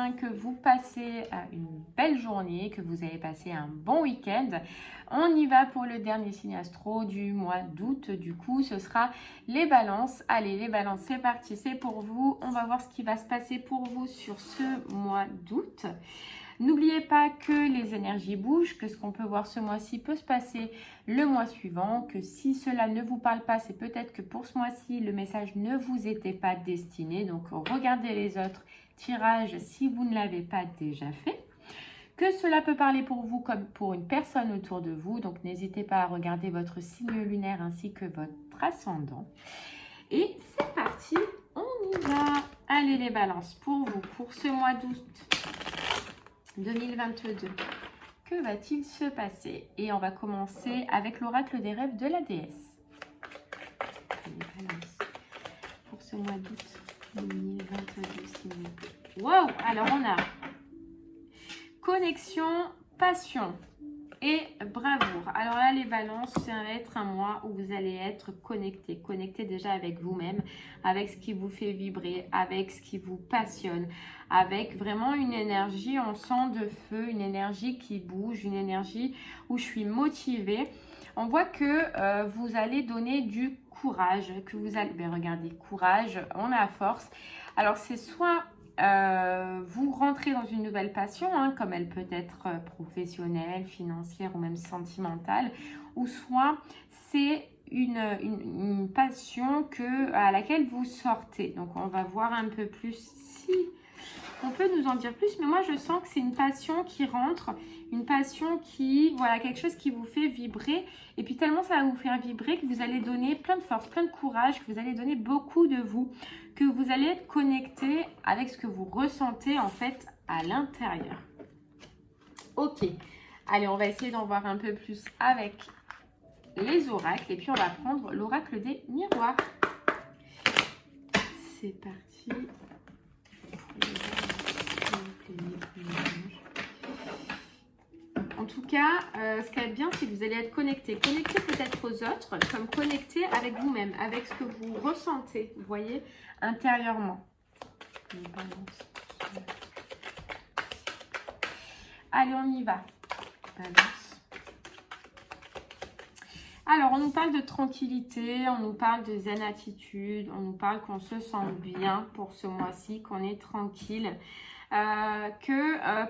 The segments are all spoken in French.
bien, que vous passez une belle journée, que vous avez passé un bon week-end. On y va pour le dernier signe astro du mois d'août. Du coup, ce sera les balances. Allez, les balances, c'est parti, c'est pour vous. On va voir ce qui va se passer pour vous sur ce mois d'août. N'oubliez pas que les énergies bougent, que ce qu'on peut voir ce mois-ci peut se passer le mois suivant, que si cela ne vous parle pas, c'est peut-être que pour ce mois-ci, le message ne vous était pas destiné. Donc, regardez les autres tirages si vous ne l'avez pas déjà fait. Que cela peut parler pour vous comme pour une personne autour de vous. Donc, n'hésitez pas à regarder votre signe lunaire ainsi que votre ascendant. Et c'est parti, on y va. Allez les balances, pour vous, pour ce mois d'août 2022, que va-t-il se passer? Et on va commencer avec l'oracle des rêves de la déesse. Pour ce mois d'août 2022, s'il vous plaît. Wow! Alors on a connexion, passion et bravoure. Alors là, les balances, ça va être un mois où vous allez être connecté. Connecté déjà avec vous-même, avec ce qui vous fait vibrer, avec ce qui vous passionne, avec vraiment une énergie, on sent de feu, une énergie qui bouge, une énergie où je suis motivée. On voit que vous allez donner du courage, que vous allez, ben regardez, courage, on a force. Alors c'est soit vous rentrez dans une nouvelle passion, hein, comme elle peut être professionnelle, financière ou même sentimentale, ou soit c'est une passion à laquelle vous sortez. Donc on va voir un peu plus si on peut nous en dire plus, mais moi je sens que c'est une passion qui rentre, une passion qui, voilà, quelque chose qui vous fait vibrer, et puis tellement ça va vous faire vibrer que vous allez donner plein de force, plein de courage, que vous allez donner beaucoup de vous, que vous allez être connecté avec ce que vous ressentez en fait à l'intérieur. Ok, allez, on va essayer d'en voir un peu plus avec les oracles, et puis on va prendre l'oracle des miroirs. C'est parti. En tout cas, ce qui est bien, c'est que vous allez être connecté. Connecté peut-être aux autres, comme connecté avec vous-même, avec ce que vous ressentez, vous voyez, intérieurement. Allez, on y va. Balance. Alors, on nous parle de tranquillité, on nous parle de zen attitude, on nous parle qu'on se sent bien pour ce mois-ci, qu'on est tranquille.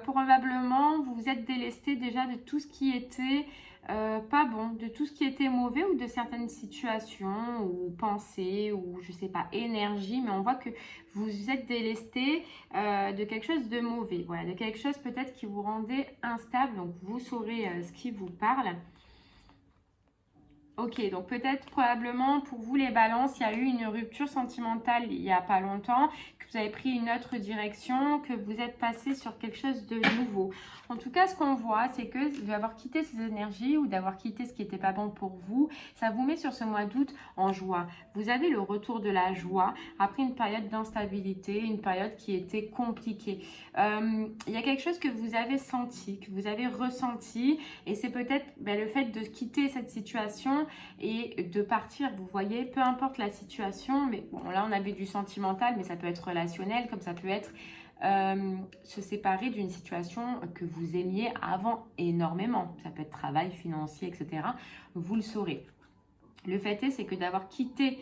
Probablement vous vous êtes délesté déjà de tout ce qui était pas bon, de tout ce qui était mauvais ou de certaines situations ou pensées ou je sais pas, énergie, mais on voit que vous vous êtes délesté de quelque chose de mauvais, voilà, de quelque chose peut-être qui vous rendait instable, donc vous saurez ce qui vous parle. Ok, donc peut-être probablement pour vous les balances, il y a eu une rupture sentimentale il n'y a pas longtemps, que vous avez pris une autre direction, que vous êtes passé sur quelque chose de nouveau. En tout cas, ce qu'on voit, c'est que d'avoir quitté ces énergies ou d'avoir quitté ce qui n'était pas bon pour vous, ça vous met sur ce mois d'août en joie. Vous avez le retour de la joie après une période d'instabilité, une période qui était compliquée. Il y a quelque chose que vous avez senti, que vous avez ressenti, et c'est peut-être le fait de quitter cette situation et de partir, vous voyez, peu importe la situation, mais bon, là on avait du sentimental, mais ça peut être relationnel, comme ça peut être se séparer d'une situation que vous aimiez avant énormément. Ça peut être travail, financier, etc. Vous le saurez. Le fait est, c'est que d'avoir quitté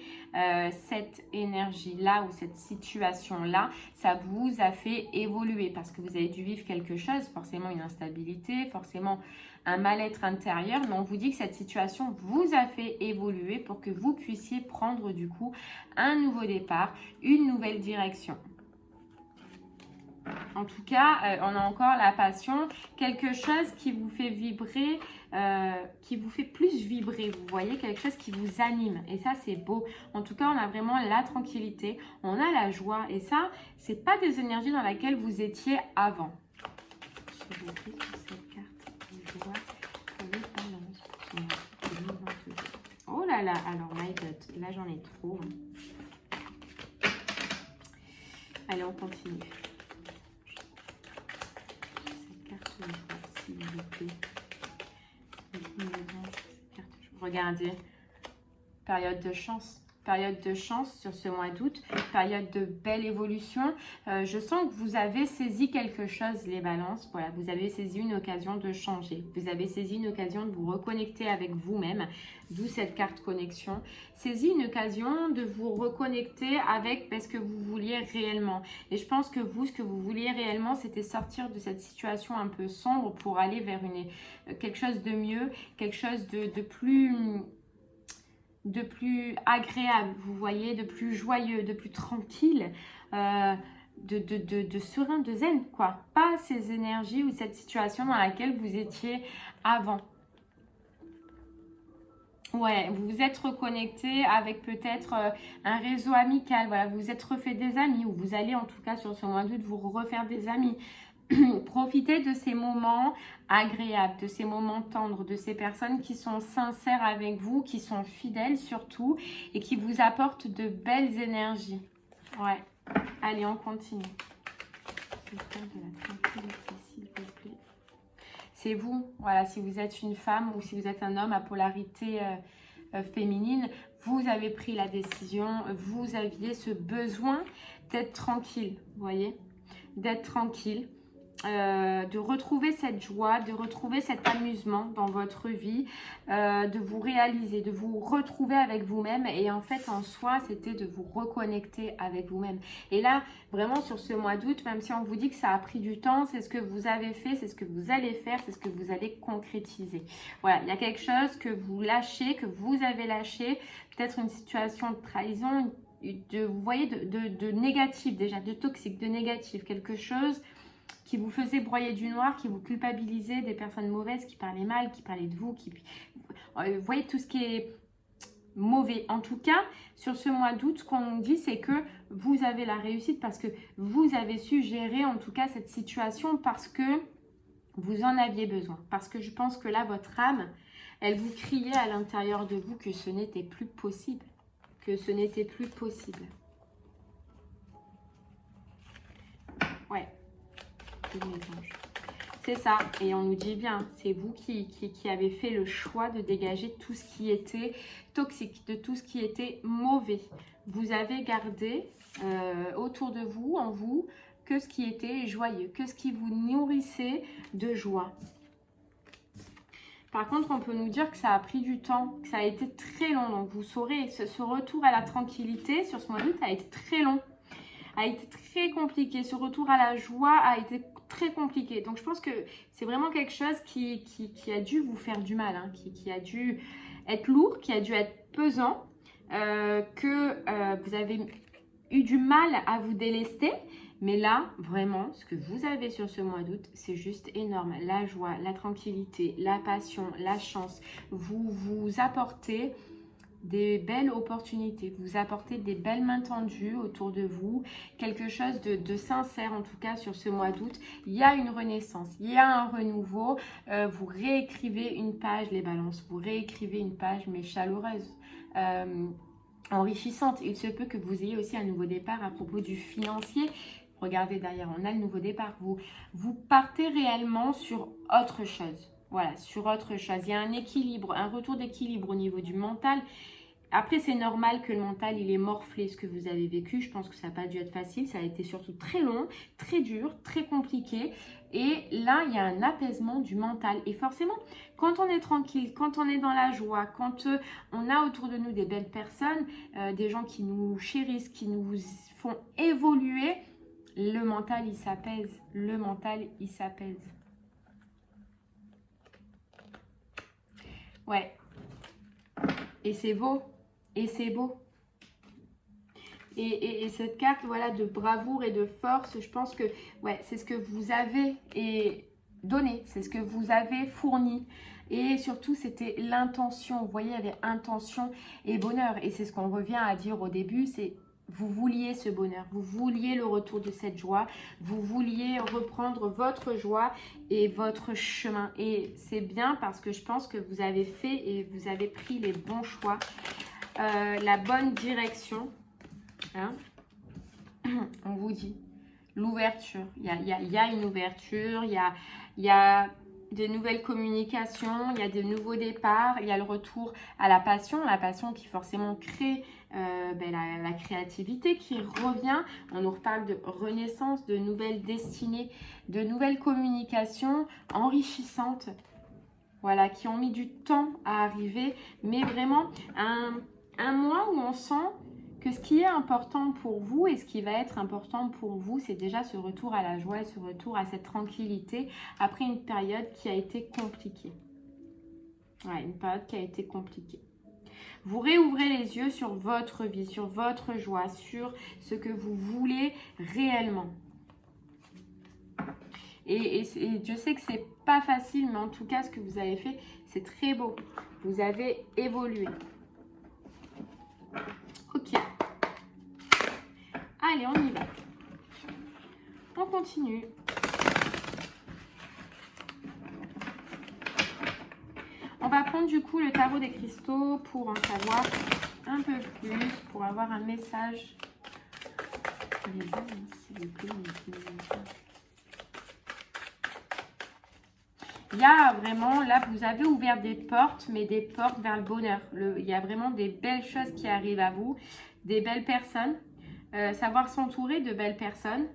cette énergie-là ou cette situation-là, ça vous a fait évoluer parce que vous avez dû vivre quelque chose, forcément une instabilité, forcément un mal-être intérieur, mais on vous dit que cette situation vous a fait évoluer pour que vous puissiez prendre du coup un nouveau départ, une nouvelle direction. En tout cas, on a encore la passion, quelque chose qui vous fait vibrer, qui vous fait plus vibrer, vous voyez, quelque chose qui vous anime. Et ça, c'est beau. En tout cas, on a vraiment la tranquillité, on a la joie. Et ça, c'est pas des énergies dans lesquelles vous étiez avant. Je vais sur cette carte de joie pour les balances. Oh là là, alors my god, là j'en ai trop. Allez, on continue. Regardez, période de chance. période de chance sur ce mois d'août, période de belle évolution. Je sens que vous avez saisi quelque chose, les balances. Voilà, vous avez saisi une occasion de changer. Vous avez saisi une occasion de vous reconnecter avec vous-même, d'où cette carte connexion. Saisi une occasion de vous reconnecter avec ce que vous vouliez réellement. Et je pense que vous, ce que vous vouliez réellement, c'était sortir de cette situation un peu sombre pour aller vers quelque chose de mieux, quelque chose de plus agréable, vous voyez, de plus joyeux, de plus tranquille, de serein, de zen, quoi. Pas ces énergies ou cette situation dans laquelle vous étiez avant. Ouais, vous vous êtes reconnecté avec peut-être un réseau amical, voilà, vous vous êtes refait des amis, ou vous allez en tout cas sur ce mois d'août vous refaire des amis. Profitez de ces moments agréables, de ces moments tendres, de ces personnes qui sont sincères avec vous, qui sont fidèles surtout et qui vous apportent de belles énergies. Ouais, allez, on continue. C'est vous, voilà, si vous êtes une femme ou si vous êtes un homme à polarité féminine, vous avez pris la décision, vous aviez ce besoin d'être tranquille, vous voyez, d'être tranquille. De retrouver cette joie, de retrouver cet amusement dans votre vie, de vous réaliser, de vous retrouver avec vous-même. Et en fait, en soi, c'était de vous reconnecter avec vous-même. Et là, vraiment sur ce mois d'août, même si on vous dit que ça a pris du temps, c'est ce que vous avez fait, c'est ce que vous allez faire, c'est ce que vous allez concrétiser. Voilà, il y a quelque chose que vous lâchez, que vous avez lâché, peut-être une situation de trahison, vous voyez, de négatif déjà, de toxique, de négatif, quelque chose qui vous faisait broyer du noir, qui vous culpabilisait, des personnes mauvaises qui parlaient mal, qui parlaient de vous, vous voyez tout ce qui est mauvais. En tout cas, sur ce mois d'août, ce qu'on dit, c'est que vous avez la réussite parce que vous avez su gérer en tout cas cette situation parce que vous en aviez besoin. Parce que je pense que là, votre âme, elle vous criait à l'intérieur de vous que ce n'était plus possible. Que ce n'était plus possible. Ouais. C'est ça, et on nous dit bien, c'est vous qui avez fait le choix de dégager tout ce qui était toxique, de tout ce qui était mauvais. Vous avez gardé autour de vous, en vous, que ce qui était joyeux, que ce qui vous nourrissait de joie. Par contre, on peut nous dire que ça a pris du temps, que ça a été très long. Donc vous saurez, ce retour à la tranquillité sur ce mois d'août a été très long, a été très compliqué. Ce retour à la joie a été très compliqué. Donc je pense que c'est vraiment quelque chose qui a dû vous faire du mal, hein, qui a dû être lourd, qui a dû être pesant, que vous avez eu du mal à vous délester. Mais là, vraiment, ce que vous avez sur ce mois d'août, c'est juste énorme. La joie, la tranquillité, la passion, la chance. Vous apportez des belles opportunités, vous apportez des belles mains tendues autour de vous, quelque chose de sincère en tout cas sur ce mois d'août. Il y a une renaissance, il y a un renouveau, vous réécrivez une page, les balances, vous réécrivez une page mais chaleureuse, enrichissante. Il se peut que vous ayez aussi un nouveau départ à propos du financier. Regardez derrière, on a le nouveau départ, vous partez réellement sur autre chose. Voilà, sur autre chose. Il y a un équilibre, un retour d'équilibre au niveau du mental. Après, c'est normal que le mental, il est morflé, ce que vous avez vécu. Je pense que ça n'a pas dû être facile. Ça a été surtout très long, très dur, très compliqué. Et là, il y a un apaisement du mental. Et forcément, quand on est tranquille, quand on est dans la joie, quand on a autour de nous des belles personnes, des gens qui nous chérissent, qui nous font évoluer, le mental, il s'apaise. Le mental, il s'apaise. Ouais. Et c'est beau. Et c'est beau. Et cette carte, voilà, de bravoure et de force, je pense que, ouais, c'est ce que vous avez donné. C'est ce que vous avez fourni. Et surtout, c'était l'intention. Vous voyez, il y avait intention et bonheur. Et c'est ce qu'on revient à dire au début, c'est vous vouliez ce bonheur, vous vouliez le retour de cette joie, vous vouliez reprendre votre joie et votre chemin. Et c'est bien parce que je pense que vous avez fait et vous avez pris les bons choix, la bonne direction. Hein? On vous dit l'ouverture, il y a une ouverture, il y a de nouvelles communications, il y a de nouveaux départs, il y a le retour à la passion qui forcément crée la créativité qui revient. On nous reparle de renaissance, de nouvelles destinées, de nouvelles communications enrichissantes, voilà, qui ont mis du temps à arriver, mais vraiment un mois où on sent que ce qui est important pour vous et ce qui va être important pour vous, c'est déjà ce retour à la joie et ce retour à cette tranquillité après une période qui a été compliquée. Ouais, une période qui a été compliquée. Vous réouvrez les yeux sur votre vie, sur votre joie, sur ce que vous voulez réellement. Et je sais que c'est pas facile, mais en tout cas, ce que vous avez fait, c'est très beau. Vous avez évolué. Ok. Allez, on y va. On continue. On va prendre du coup le tarot des cristaux pour en savoir un peu plus, pour avoir un message. Il y a vraiment, là, vous avez ouvert des portes, mais des portes vers le bonheur. Il y a vraiment des belles choses qui arrivent à vous, des belles personnes. Savoir s'entourer de belles personnes.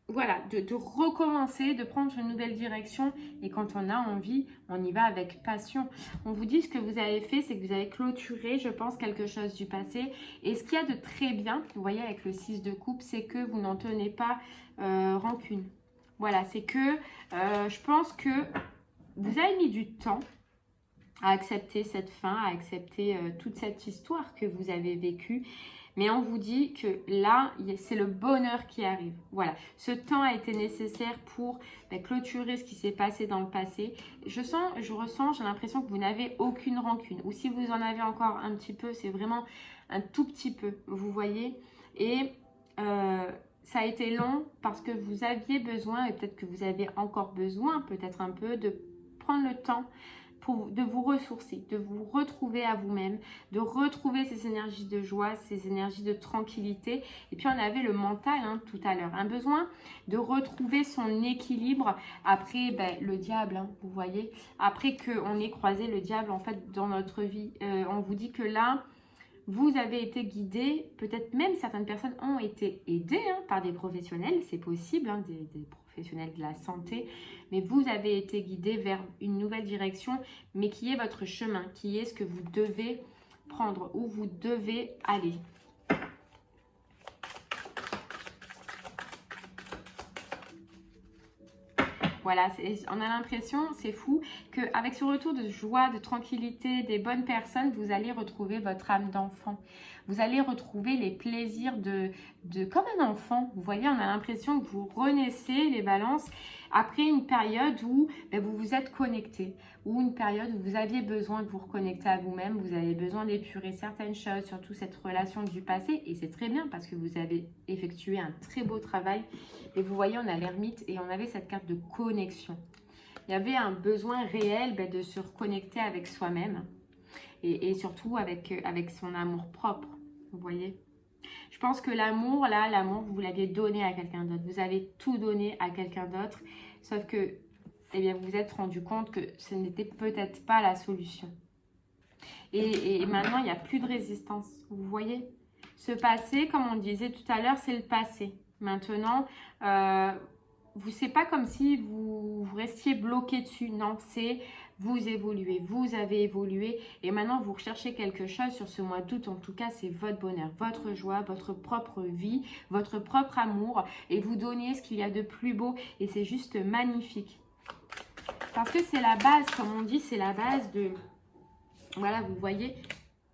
Voilà, de recommencer, de prendre une nouvelle direction. Et quand on a envie, on y va avec passion. On vous dit ce que vous avez fait, c'est que vous avez clôturé, je pense, quelque chose du passé. Et ce qu'il y a de très bien, vous voyez, avec le 6 de coupe, c'est que vous n'en tenez pas rancune. Voilà, c'est que je pense que vous avez mis du temps à accepter cette fin, à accepter toute cette histoire que vous avez vécue. Mais on vous dit que là, c'est le bonheur qui arrive. Voilà, ce temps a été nécessaire pour clôturer ce qui s'est passé dans le passé. Je ressens, j'ai l'impression que vous n'avez aucune rancune. Ou si vous en avez encore un petit peu, c'est vraiment un tout petit peu, vous voyez. Et ça a été long parce que vous aviez besoin, et peut-être que vous avez encore besoin, peut-être un peu, de prendre le temps de vous ressourcer, de vous retrouver à vous-même, de retrouver ces énergies de joie, ces énergies de tranquillité. Et puis on avait le mental tout à l'heure, un besoin de retrouver son équilibre après le diable, vous voyez, après qu'on ait croisé le diable en fait dans notre vie. On vous dit que là, vous avez été guidé, peut-être même certaines personnes ont été aidées par des professionnels, c'est possible, des professionnels de la santé, mais vous avez été guidé vers une nouvelle direction, mais qui est votre chemin, qui est ce que vous devez prendre, où vous devez aller. Voilà, on a l'impression, c'est fou, qu'avec ce retour de joie, de tranquillité, des bonnes personnes, vous allez retrouver votre âme d'enfant. Vous allez retrouver les plaisirs comme un enfant. Vous voyez, on a l'impression que vous renaissez les balances après une période où vous vous êtes connecté, ou une période où vous aviez besoin de vous reconnecter à vous-même, vous avez besoin d'épurer certaines choses, surtout cette relation du passé. Et c'est très bien parce que vous avez effectué un très beau travail. Et vous voyez, on a l'ermite et on avait cette carte de connexion. Il y avait un besoin réel de se reconnecter avec soi-même et surtout avec son amour propre, vous voyez. Je pense que l'amour, là, l'amour, vous l'aviez donné à quelqu'un d'autre. Vous avez tout donné à quelqu'un d'autre, sauf que vous vous êtes rendu compte que ce n'était peut-être pas la solution. Et maintenant, il n'y a plus de résistance, vous voyez. Ce passé, comme on disait tout à l'heure, c'est le passé. Maintenant, c'est pas comme si vous restiez bloqué dessus. Non, c'est vous évoluez, vous avez évolué et maintenant vous recherchez quelque chose sur ce mois d'août. En tout cas, c'est votre bonheur, votre joie, votre propre vie, votre propre amour et vous donnez ce qu'il y a de plus beau et c'est juste magnifique. Parce que c'est la base, comme on dit, c'est la base de... Voilà, vous voyez,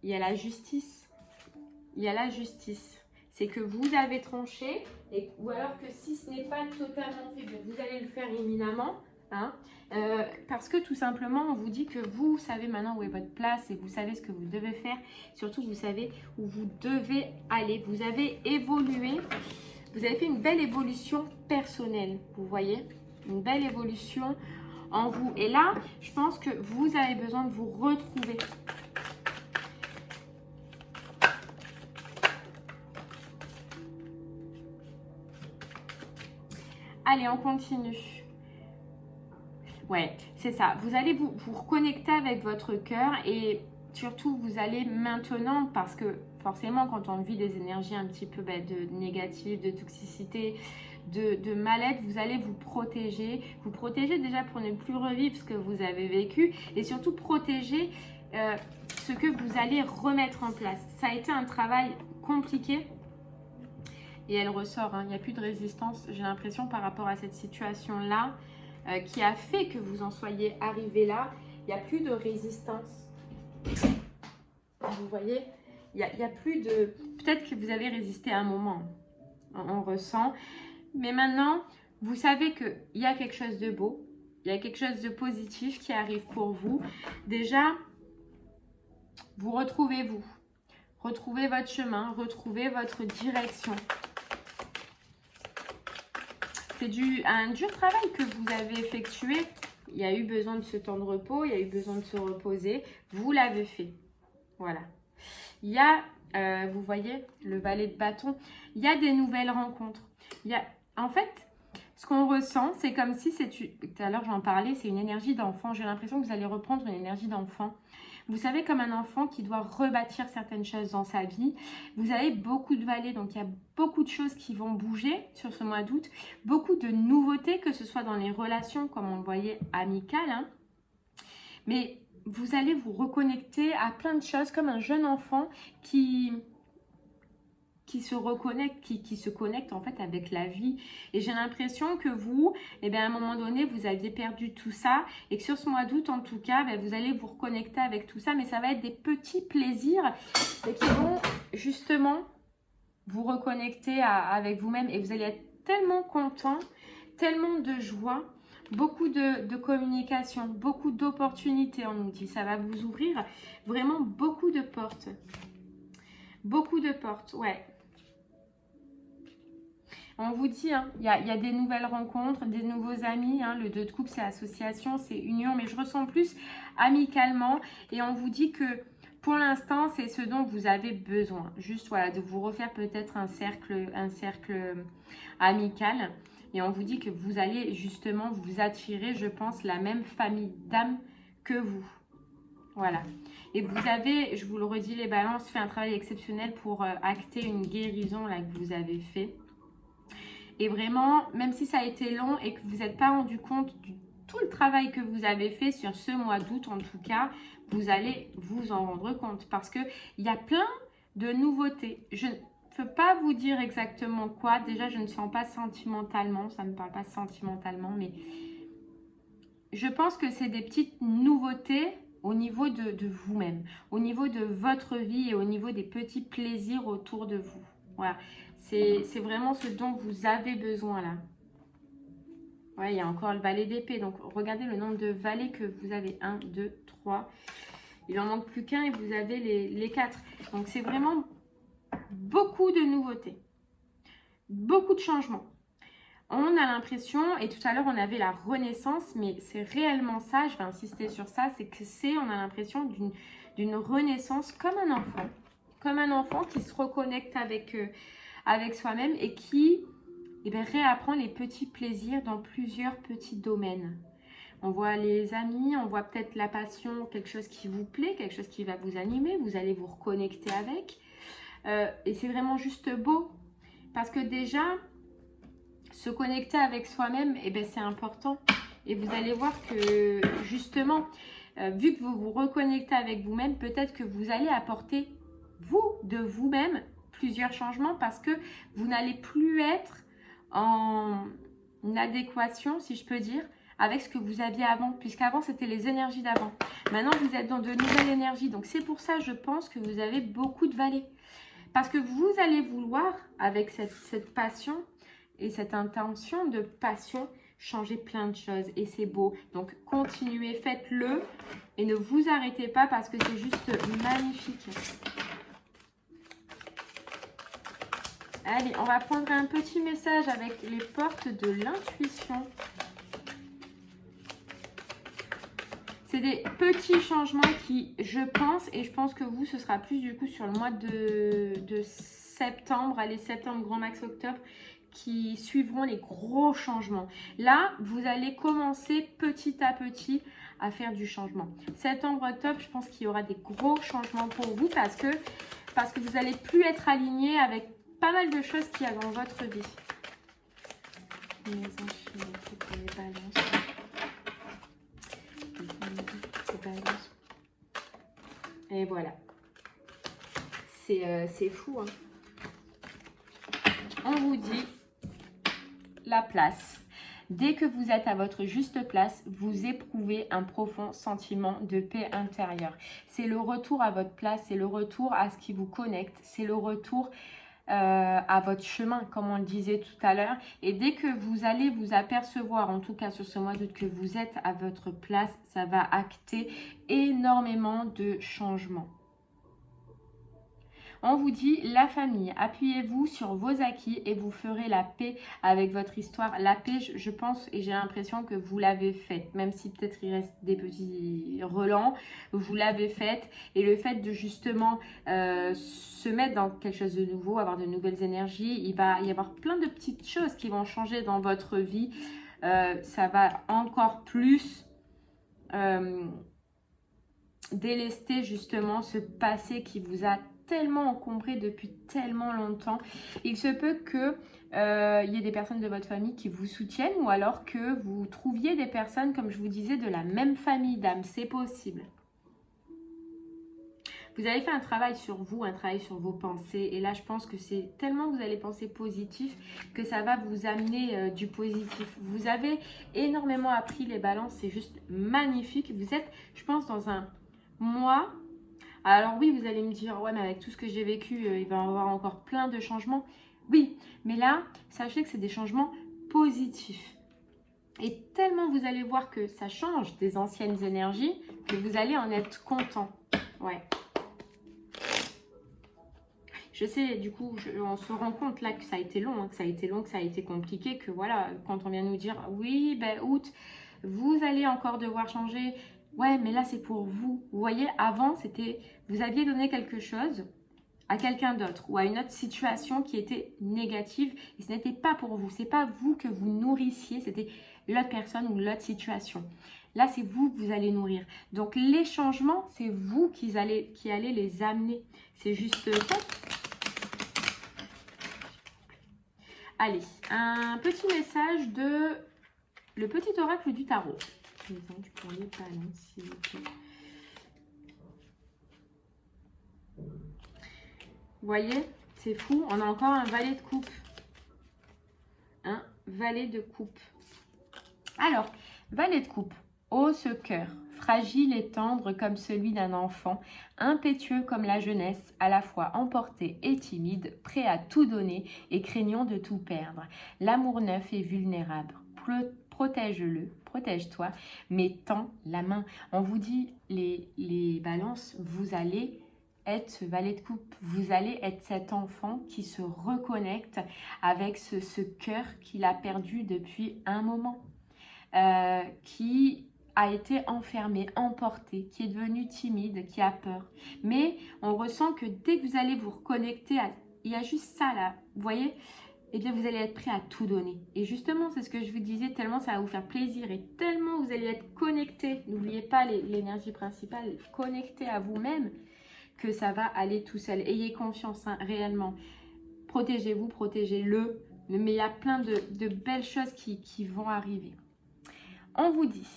il y a la justice. Il y a la justice. C'est que vous avez tranché, ou alors que si ce n'est pas totalement fait, vous allez le faire éminemment. Parce que tout simplement, on vous dit que vous savez maintenant où est votre place et vous savez ce que vous devez faire. Surtout, vous savez où vous devez aller. Vous avez évolué. Vous avez fait une belle évolution personnelle. Vous voyez, une belle évolution en vous. Et là, je pense que vous avez besoin de vous retrouver. Allez, on continue. Ouais, c'est ça. Vous allez vous reconnecter avec votre cœur et surtout, vous allez maintenant, parce que forcément, quand on vit des énergies un petit peu de négatives, de toxicité, de mal-être, vous allez vous protéger. Vous protéger déjà pour ne plus revivre ce que vous avez vécu et surtout protéger ce que vous allez remettre en place. Ça a été un travail compliqué. Et elle ressort, hein. Il n'y a plus de résistance, j'ai l'impression, par rapport à cette situation-là qui a fait que vous en soyez arrivé là. Il n'y a plus de résistance. Vous voyez, il n'y a plus de... Peut-être que vous avez résisté à un moment, on ressent. Mais maintenant, vous savez qu'il y a quelque chose de beau, il y a quelque chose de positif qui arrive pour vous. Déjà, vous retrouvez vous. Retrouvez votre chemin, retrouvez votre direction. C'est un dur travail que vous avez effectué. Il y a eu besoin de ce temps de repos, il y a eu besoin de se reposer. Vous l'avez fait. Voilà. Il y a, vous voyez, le valet de bâton. Il y a des nouvelles rencontres. En fait, ce qu'on ressent, c'est comme si tout à l'heure j'en parlais, c'est une énergie d'enfant. J'ai l'impression que vous allez reprendre une énergie d'enfant. Vous savez, comme un enfant qui doit rebâtir certaines choses dans sa vie. Vous avez beaucoup de valets, donc il y a beaucoup de choses qui vont bouger sur ce mois d'août. Beaucoup de nouveautés, que ce soit dans les relations, comme on le voyait, amicales. Hein. Mais vous allez vous reconnecter à plein de choses, comme un jeune enfant qui se reconnecte, qui se connecte en fait avec la vie. Et j'ai l'impression que vous, eh bien, à un moment donné, vous aviez perdu tout ça et que sur ce mois d'août, en tout cas, vous allez vous reconnecter avec tout ça. Mais ça va être des petits plaisirs qui vont justement vous reconnecter avec vous-même et vous allez être tellement content, tellement de joie, beaucoup de communication, beaucoup d'opportunités, on nous dit. Ça va vous ouvrir vraiment beaucoup de portes. Beaucoup de portes, ouais. On vous dit, hein, il y a des nouvelles rencontres, des nouveaux amis. Hein, le 2 de coupe, c'est association, c'est union. Mais je ressens plus amicalement. Et on vous dit que pour l'instant, c'est ce dont vous avez besoin. Juste voilà, de vous refaire peut-être un cercle amical. Et on vous dit que vous allez justement vous attirer, je pense, la même famille d'âmes que vous. Voilà. Et vous avez, je vous le redis, les balances, fait un travail exceptionnel pour acter une guérison là que vous avez fait. Et vraiment, même si ça a été long et que vous n'êtes pas rendu compte de tout le travail que vous avez fait sur ce mois d'août, en tout cas, vous allez vous en rendre compte. Parce qu'il y a plein de nouveautés. Je ne peux pas vous dire exactement quoi. Déjà, je ne sens pas sentimentalement. Ça ne me parle pas sentimentalement. Mais je pense que c'est des petites nouveautés au niveau de vous-même. Au niveau de votre vie et au niveau des petits plaisirs autour de vous. Voilà. C'est vraiment ce dont vous avez besoin là. Ouais, il y a encore le valet d'épée. Donc, regardez le nombre de valets que vous avez. 1, 2, 3. Il en manque plus qu'un et vous avez les 4. Donc, c'est vraiment beaucoup de nouveautés. Beaucoup de changements. On a l'impression, et tout à l'heure, on avait la renaissance, mais c'est réellement ça, je vais insister sur ça, c'est que on a l'impression d'une renaissance comme un enfant. Comme un enfant qui se reconnecte avec soi-même et qui réapprend les petits plaisirs dans plusieurs petits domaines. On voit les amis, on voit peut-être la passion, quelque chose qui vous plaît, quelque chose qui va vous animer, vous allez vous reconnecter avec. Et c'est vraiment juste beau parce que déjà, se connecter avec soi-même, c'est important. Et vous allez voir que justement, vu que vous vous reconnectez avec vous-même, peut-être que vous allez apporter, de vous-même, plusieurs changements parce que vous n'allez plus être en adéquation, si je peux dire, avec ce que vous aviez avant, puisqu'avant c'était les énergies d'avant. Maintenant vous êtes dans de nouvelles énergies, donc c'est pour ça je pense que vous avez beaucoup de valets, parce que vous allez vouloir, avec cette passion et cette intention de passion, changer plein de choses et c'est beau. Donc continuez, faites-le et ne vous arrêtez pas parce que c'est juste magnifique. Allez, on va prendre un petit message avec les portes de l'intuition. C'est des petits changements qui, je pense, et je pense que vous, ce sera plus du coup sur le mois de septembre, allez, septembre, grand max octobre, qui suivront les gros changements. Là, vous allez commencer petit à petit à faire du changement. Septembre, octobre, je pense qu'il y aura des gros changements pour vous parce que vous n'allez plus être aligné avec pas mal de choses qu'il y a dans votre vie. Et voilà. C'est fou, hein. On vous dit la place. Dès que vous êtes à votre juste place, vous éprouvez un profond sentiment de paix intérieure. C'est le retour à votre place, c'est le retour à ce qui vous connecte, c'est le retour à votre chemin, comme on le disait tout à l'heure. Et dès que vous allez vous apercevoir, en tout cas sur ce mois d'août, que vous êtes à votre place, ça va acter énormément de changements. On vous dit la famille, appuyez-vous sur vos acquis et vous ferez la paix avec votre histoire. La paix, je pense et j'ai l'impression que vous l'avez faite, même si peut-être il reste des petits relents, vous l'avez faite. Et le fait de justement se mettre dans quelque chose de nouveau, avoir de nouvelles énergies, il va y avoir plein de petites choses qui vont changer dans votre vie. Ça va encore plus délester justement ce passé qui vous a tellement encombré depuis tellement longtemps. Il se peut que il y ait des personnes de votre famille qui vous soutiennent ou alors que vous trouviez des personnes, comme je vous disais, de la même famille d'âme. C'est possible. Vous avez fait un travail sur vous, un travail sur vos pensées. Et là, je pense que c'est tellement que vous allez penser positif que ça va vous amener du positif. Vous avez énormément appris les balances. C'est juste magnifique. Vous êtes, je pense, dans un mois... Alors oui, vous allez me dire, ouais, mais avec tout ce que j'ai vécu, il va y avoir encore plein de changements. Oui, mais là, sachez que c'est des changements positifs. Et tellement vous allez voir que ça change des anciennes énergies, que vous allez en être content. Ouais. Je sais, du coup, on se rend compte là que ça a été long, hein, que ça a été long, que ça a été compliqué, que voilà, quand on vient nous dire, oui, ben août, vous allez encore devoir changer. Ouais, mais là, c'est pour vous. Vous voyez, avant, c'était, vous aviez donné quelque chose à quelqu'un d'autre ou à une autre situation qui était négative et ce n'était pas pour vous. Ce n'est pas vous que vous nourrissiez, c'était l'autre personne ou l'autre situation. Là, c'est vous que vous allez nourrir. Donc, les changements, c'est vous qui allez les amener. C'est juste ça. Allez, un petit message de le petit oracle du tarot. Message pour les balances, s'il vous plaît. Vous voyez, c'est fou. On a encore un valet de coupe. Un valet de coupe. Alors, valet de coupe. Ô ce cœur, fragile et tendre comme celui d'un enfant, impétueux comme la jeunesse, à la fois emporté et timide, prêt à tout donner et craignant de tout perdre. L'amour neuf et vulnérable. Protège-le, protège-toi, mais tends la main. On vous dit, les balances, vous allez être ce valet de coupe, vous allez être cet enfant qui se reconnecte avec ce cœur qu'il a perdu depuis un moment, qui a été enfermé, emporté, qui est devenu timide, qui a peur. Mais on ressent que dès que vous allez vous reconnecter, il y a juste ça là, vous voyez, eh bien vous allez être prêt à tout donner. Et justement, c'est ce que je vous disais, tellement ça va vous faire plaisir et tellement vous allez être connecté, n'oubliez pas l'énergie principale, connecté à vous-même, que ça va aller tout seul. Ayez confiance, hein, réellement. Protégez-vous, protégez-le, mais il y a plein de belles choses qui vont arriver. On vous dit,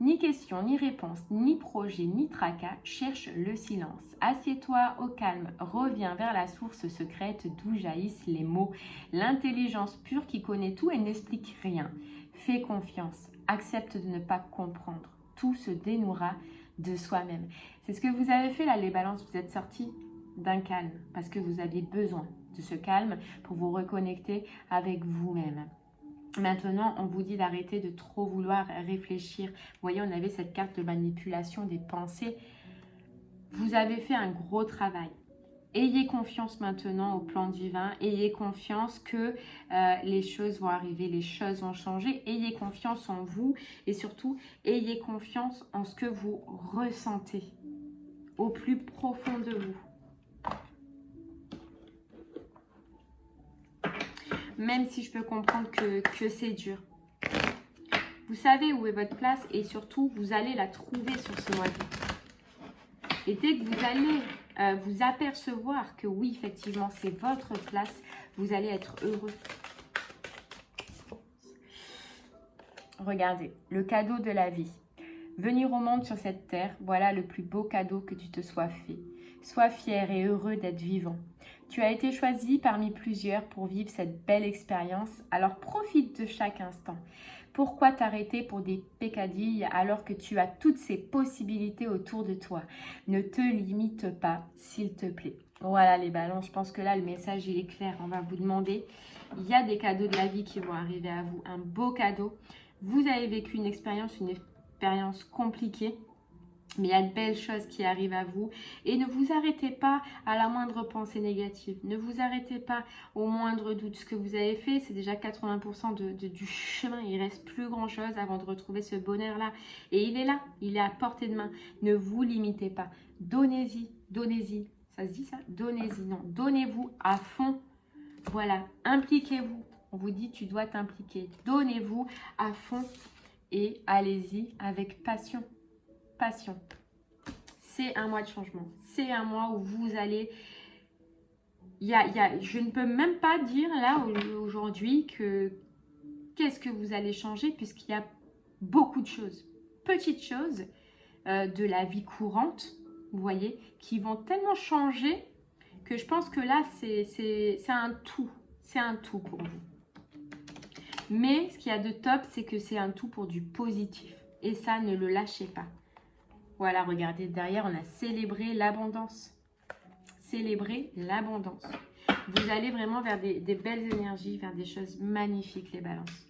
ni question, ni réponse, ni projet, ni tracas, cherche le silence. Assieds-toi au calme, reviens vers la source secrète d'où jaillissent les mots. L'intelligence pure qui connaît tout et n'explique rien. Fais confiance, accepte de ne pas comprendre. Tout se dénouera de soi-même. C'est ce que vous avez fait là, les balances. Vous êtes sortis d'un calme parce que vous aviez besoin de ce calme pour vous reconnecter avec vous-même. Maintenant, on vous dit d'arrêter de trop vouloir réfléchir. Vous voyez, on avait cette carte de manipulation des pensées. Vous avez fait un gros travail. Ayez confiance maintenant au plan divin. Ayez confiance que les choses vont arriver, les choses vont changer. Ayez confiance en vous et surtout, ayez confiance en ce que vous ressentez au plus profond de vous. même si je peux comprendre que c'est dur. Vous savez où est votre place et surtout, vous allez la trouver sur ce mois d'août. Et dès que vous allez vous apercevoir que oui, effectivement, c'est votre place, vous allez être heureux. Regardez, le cadeau de la vie. Venir au monde sur cette terre, voilà le plus beau cadeau que tu te sois fait. Sois fier et heureux d'être vivant. Tu as été choisi parmi plusieurs pour vivre cette belle expérience, alors profite de chaque instant. Pourquoi t'arrêter pour des peccadilles alors que tu as toutes ces possibilités autour de toi? Ne te limite pas, s'il te plaît. Voilà les balances, je pense que là le message il est clair. On va vous demander, il y a des cadeaux de la vie qui vont arriver à vous, un beau cadeau. Vous avez vécu une expérience compliquée. Mais il y a de belles choses qui arrivent à vous. Et ne vous arrêtez pas à la moindre pensée négative. Ne vous arrêtez pas au moindre doute. Ce que vous avez fait, c'est déjà 80% du chemin. Il ne reste plus grand-chose avant de retrouver ce bonheur-là. Et il est là. Il est à portée de main. Ne vous limitez pas. Donnez-y. Donnez-y. Ça se dit ça? Donnez-y. Non. Donnez-vous à fond. Voilà. Impliquez-vous. On vous dit, tu dois t'impliquer. Donnez-vous à fond. Et allez-y avec passion. Passion. C'est un mois de changement. C'est un mois où vous allez... je ne peux même pas dire là aujourd'hui que qu'est-ce que vous allez changer puisqu'il y a beaucoup de choses. Petites choses de la vie courante, vous voyez, qui vont tellement changer que je pense que là, c'est un tout. C'est un tout pour vous. Mais ce qu'il y a de top, c'est que c'est un tout pour du positif. Et ça, ne le lâchez pas. Voilà, regardez, derrière, on a célébré l'abondance. Célébrer l'abondance. Vous allez vraiment vers des belles énergies, vers des choses magnifiques, les balances.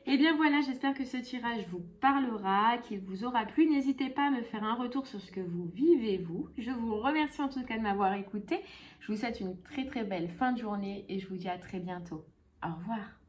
Et bien voilà, j'espère que ce tirage vous parlera, qu'il vous aura plu. N'hésitez pas à me faire un retour sur ce que vous vivez, vous. Je vous remercie en tout cas de m'avoir écouté. Je vous souhaite une très très belle fin de journée et je vous dis à très bientôt. Au revoir.